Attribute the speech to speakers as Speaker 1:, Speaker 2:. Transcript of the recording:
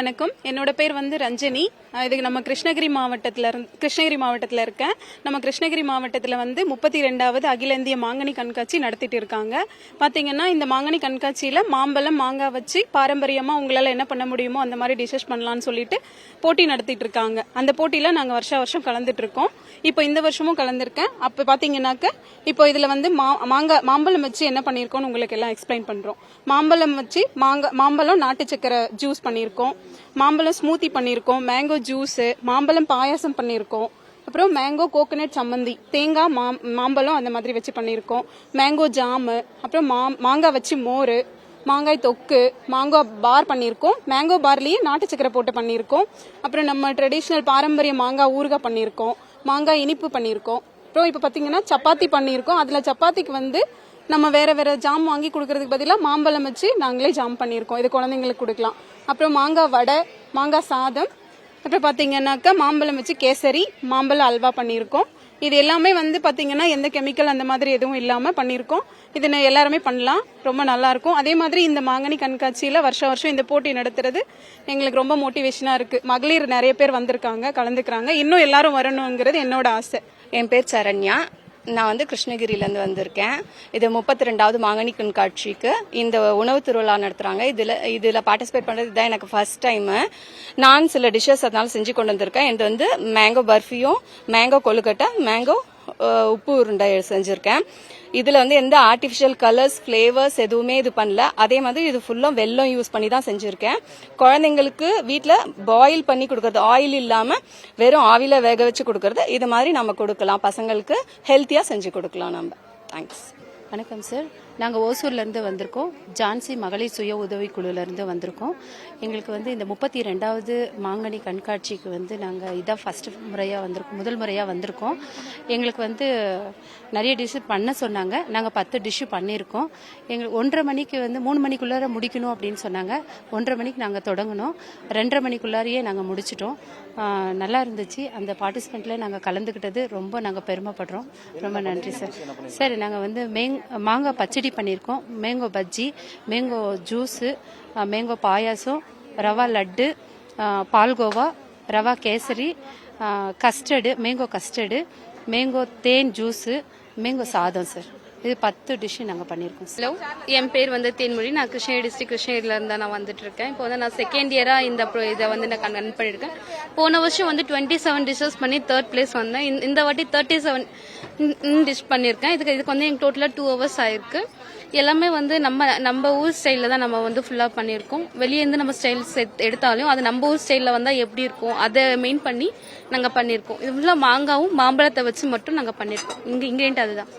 Speaker 1: வணக்கம். என்னோட பேர் வந்து ரஞ்சனி. இதுக்கு நம்ம கிருஷ்ணகிரி மாவட்டத்தில் இருக்கேன். நம்ம கிருஷ்ணகிரி மாவட்டத்தில் வந்து 32வது அகில இந்திய மாங்கனி கண்காட்சி நடத்திட்டு இருக்காங்க. பாத்தீங்கன்னா இந்த மாங்கனி கண்காட்சியில மாம்பழம் மாங்காய் வச்சு பாரம்பரியமா உங்களால என்ன பண்ண முடியுமோ அந்த மாதிரி டிஷஸ் பண்ணலாம்னு சொல்லிட்டு போட்டி நடத்திட்டு இருக்காங்க. அந்த போட்டியில நாங்க வருஷம் கலந்துட்டு இருக்கோம். இப்போ இந்த வருஷமும் கலந்துருக்கேன். அப்ப பாத்தீங்கன்னாக்க இப்போ இதுல வந்து மாம்பழம் வச்சு என்ன பண்ணிருக்கோம்னு உங்களுக்கு எல்லாம் எக்ஸ்பிளைன் பண்றோம். மாம்பழம் வச்சு மாம்பழம் நாட்டு சக்கரை ஜூஸ் பண்ணியிருக்கோம், மாம்பழம் ஸ்மூத்தி பண்ணியிருக்கோம், மேங்கோ ஜூஸ், மாம்பழம் பாயாசம் பண்ணியிருக்கோம், அப்புறம் மேங்கோ கோகனட் சம்மந்தி, தேங்காய் மாம்பழம் அந்த மாதிரி வச்சு பண்ணியிருக்கோம், மேங்கோ ஜாமு, அப்புறம் மாங்காய் வச்சு மோர், மாங்காய் தொக்கு, மாங்கோ பார் பண்ணியிருக்கோம், மேங்கோ பார்லேயே நாட்டு சக்கரை போட்டு பண்ணியிருக்கோம், அப்புறம் நம்ம ட்ரெடிஷ்னல் பாரம்பரிய மாங்காய் ஊறுகாய் பண்ணியிருக்கோம், மாங்காய் இனிப்பு பண்ணியிருக்கோம். அப்புறம் இப்போ பார்த்தீங்கன்னா சப்பாத்தி பண்ணியிருக்கோம். அதில் சப்பாத்திக்கு வந்து நம்ம வேற ஜாம் வாங்கி கொடுக்கறதுக்கு பதிலாக மாம்பழம் வச்சு நாங்களே ஜாம் பண்ணியிருக்கோம். இது குழந்தைங்களுக்கு கொடுக்கலாம். அப்புறம் மாங்காய் வடை, மாங்காய் சாதம், அப்புறம் பார்த்தீங்கன்னாக்கா மாம்பழம் வச்சு கேசரி, மாம்பழம் அல்வா பண்ணியிருக்கோம். இது எல்லாமே வந்து பார்த்தீங்கன்னா எந்த கெமிக்கல் அந்த மாதிரி எதுவும் இல்லாமல் பண்ணியிருக்கோம். இது எல்லாருமே பண்ணலாம், ரொம்ப நல்லா இருக்கும். அதே மாதிரி இந்த மாங்கனி கண்காட்சியில் வருஷம் இந்த போட்டி நடத்துறது எங்களுக்கு ரொம்ப மோட்டிவேஷனாக இருக்கு. மகளிர் நிறைய பேர் வந்திருக்காங்க, கலந்துக்கிறாங்க. இன்னும் எல்லாரும் வரணுங்கிறது என்னோட ஆசை.
Speaker 2: என் பேர் சரண்யா. நான் வந்து கிருஷ்ணகிரியிலேருந்து வந்திருக்கேன். இது 32வது மாங்கனி கண்காட்சிக்கு இந்த உணவு திருவிழா நடத்துகிறாங்க. இதில் பார்ட்டிசிபேட் பண்ணுறது தான் எனக்கு ஃபர்ஸ்ட் டைமு. நான் சில டிஷ்ஷஸ் அதனால செஞ்சு கொண்டு வந்திருக்கேன். இது வந்து மேங்கோ பர்ஃபியும், மேங்கோ கொழுக்கட்டை, மேங்கோ உப்பு உருண்டை செஞ்சுருக்கேன். இதில் வந்து எந்த ஆர்டிஃபிஷியல் கலர்ஸ், ஃப்ளேவர்ஸ் எதுவுமே இது பண்ணல. அதே மாதிரி இது ஃபுல்லும் வெல்லம் யூஸ் பண்ணி தான் செஞ்சுருக்கேன். குழந்தைங்களுக்கு வீட்டில் பாயில் பண்ணி கொடுக்கறது, ஆயில் இல்லாமல் வெறும் ஆவியில் வேக வச்சு கொடுக்கறது, இது மாதிரி நம்ம கொடுக்கலாம். பசங்களுக்கு ஹெல்த்தியாக செஞ்சு கொடுக்கலாம் நம்ம. தேங்க்ஸ்.
Speaker 3: வணக்கம் சார். நாங்கள் ஓசூர்லேருந்து வந்திருக்கோம். ஜான்சி மகளிர் சுய உதவிக்குழுலேருந்து வந்திருக்கோம். எங்களுக்கு வந்து இந்த 32வது மாங்கனி கண்காட்சிக்கு வந்து நாங்கள் இதான் முதல் முறையாக வந்திருக்கோம். எங்களுக்கு வந்து நிறைய டிஷ்ஷு பண்ண சொன்னாங்க. நாங்கள் 10 டிஷ்ஷு பண்ணியிருக்கோம். எங்களுக்கு 1:30 மணிக்கு வந்து 3 மணிக்குள்ளார முடிக்கணும் அப்படின்னு சொன்னாங்க. 1:30 மணிக்கு நாங்கள் தொடங்கினோம். 2:30 மணிக்குள்ளாரையே நாங்கள் முடிச்சிட்டோம். நல்லா இருந்துச்சு. அந்த பார்ட்டிசிபெண்ட்டில் நாங்கள் கலந்துக்கிட்டது ரொம்ப நாங்கள் பெருமைப்படுறோம். ரொம்ப நன்றி சார். சார் நாங்கள் வந்து மாங்காய் பச்சடி பண்ணியிருக்கோம், mango bajji, mango juice, mango payasam, rava laddu, palkova, rava kesari, custard, mango custard, mango தேன் ஜூஸு, மேங்கோ சாதம் சார். இது 10 டிஷ்ஷு நாங்கள் பண்ணியிருக்கோம்.
Speaker 4: ஹலோ, என் பேர் வந்து தேன்மொழி. நான் கிருஷ்ணகிரியில் இருந்தால் நான் வந்துட்டு இருக்கேன். இப்போ வந்து நான் செகண்ட் இயராக இதை வந்து நான் ரன் பண்ணியிருக்கேன். போன வருஷம் வந்து 27 டிஷ்ஷஸ் பண்ணி 3rd பிளேஸ் வந்தேன். இந்த வாட்டி 37 டிஷ் பண்ணியிருக்கேன். இதுக்கு வந்து எனக்கு டோட்டலாக 2 hours ஆயிருக்கு. எல்லாமே வந்து நம்ம ஊர் ஸ்டைலில் தான் நம்ம வந்து ஃபுல்லாக பண்ணியிருக்கோம். வெளியேருந்து நம்ம ஸ்டைல்ஸ் எடுத்தாலும் அது நம்ம ஊர் ஸ்டைலில் வந்தால் எப்படி இருக்கும் அதை மெயின் பண்ணி நாங்கள் பண்ணியிருக்கோம். இது ஃபுல்லாக மாங்காவும் மாம்பழத்தை வச்சு மட்டும் நாங்கள் பண்ணியிருக்கோம். இன்கிரியன்ட் அதுதான்.